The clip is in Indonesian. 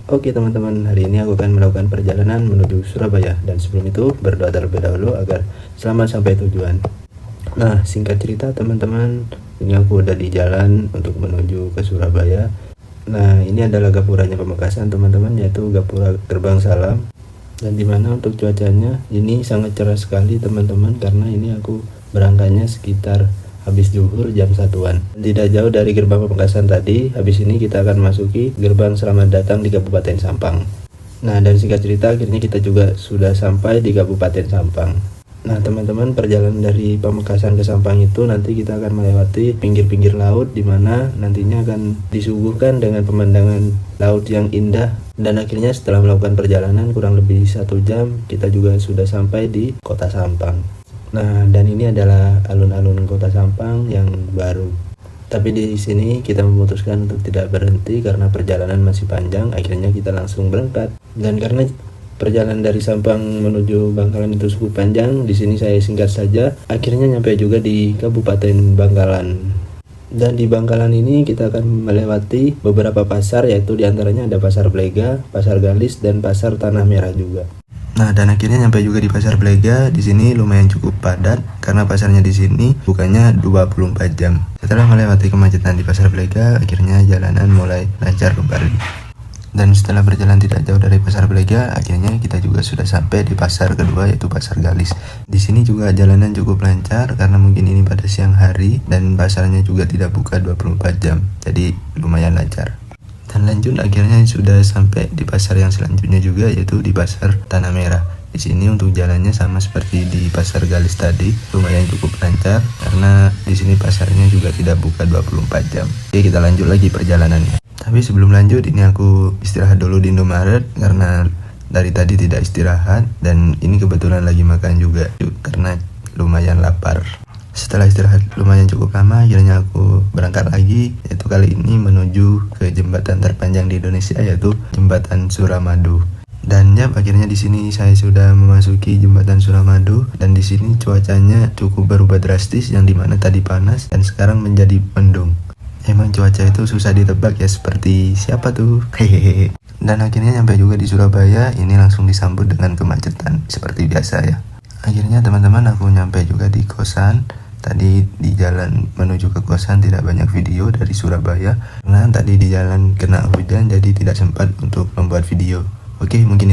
Oke teman-teman, hari ini aku akan melakukan perjalanan menuju Surabaya. Dan sebelum itu berdoa terlebih dahulu agar selamat sampai tujuan. Nah, singkat cerita teman-teman, ini aku udah di jalan untuk menuju ke Surabaya. Nah, ini adalah gapuranya Pamekasan teman-teman, yaitu Gapura Gerbang Salam. Dan dimana untuk cuacanya ini sangat cerah sekali teman-teman, karena ini aku berangkatnya sekitar habis zuhur jam 1-an. Tidak jauh dari gerbang Pamekasan tadi. Habis ini kita akan masuki gerbang Selamat Datang di Kabupaten Sampang. Nah, dari singkat cerita akhirnya kita juga sudah sampai di Kabupaten Sampang. Nah teman-teman, perjalanan dari Pamekasan ke Sampang itu nanti kita akan melewati pinggir-pinggir laut, dimana nantinya akan disuguhkan dengan pemandangan laut yang indah. Dan akhirnya setelah melakukan perjalanan kurang lebih 1 jam, kita juga sudah sampai di kota Sampang. Nah, dan ini adalah alun-alun kota Sampang yang baru. Tapi di sini kita memutuskan untuk tidak berhenti karena perjalanan masih panjang. Akhirnya kita langsung berangkat. Dan karena perjalanan dari Sampang menuju Bangkalan itu cukup panjang, di sini saya singkat saja. Akhirnya nyampe juga di Kabupaten Bangkalan. Dan di Bangkalan ini kita akan melewati beberapa pasar, yaitu diantaranya ada Pasar Blega, Pasar Galis, dan Pasar Tanah Merah juga. Nah, dan akhirnya nyampe juga di Pasar Blega. Di sini lumayan cukup padat karena pasarnya di sini bukanya 24 jam. Setelah melewati kemacetan di Pasar Blega, akhirnya jalanan mulai lancar kembali. Dan setelah berjalan tidak jauh dari Pasar Blega, akhirnya kita juga sudah sampai di pasar kedua, yaitu Pasar Galis. Di sini juga jalanan cukup lancar karena mungkin ini pada siang hari dan pasarnya juga tidak buka 24 jam. Jadi lumayan lancar. Dan lanjut akhirnya sudah sampai di pasar yang selanjutnya juga, yaitu di Pasar Tanah Merah. Di sini untuk jalannya sama seperti di Pasar Galis tadi, lumayan cukup lancar karena di sini pasarnya juga tidak buka 24 jam. Oke, kita lanjut lagi perjalanannya. Tapi sebelum lanjut, ini aku istirahat dulu di Indomaret karena dari tadi tidak istirahat, dan ini kebetulan lagi makan juga karena lumayan lapar. Setelah istirahat lumayan cukup lama, akhirnya aku berangkat lagi, yaitu kali ini menuju ke jembatan terpanjang di Indonesia, yaitu Jembatan Suramadu. Dan ya, akhirnya di sini saya sudah memasuki Jembatan Suramadu, dan di sini cuacanya cukup berubah drastis, yang dimana tadi panas dan sekarang menjadi mendung. Emang cuaca itu susah ditebak ya, seperti siapa tuh? Hehehe. Dan akhirnya nyampe juga di Surabaya, ini langsung disambut dengan kemacetan seperti biasa ya. Akhirnya teman-teman, aku nyampe juga di kosan. Tadi di jalan menuju ke kosan tidak banyak video dari Surabaya karena tadi di jalan kena hujan, jadi tidak sempat untuk membuat video. Oke, mungkin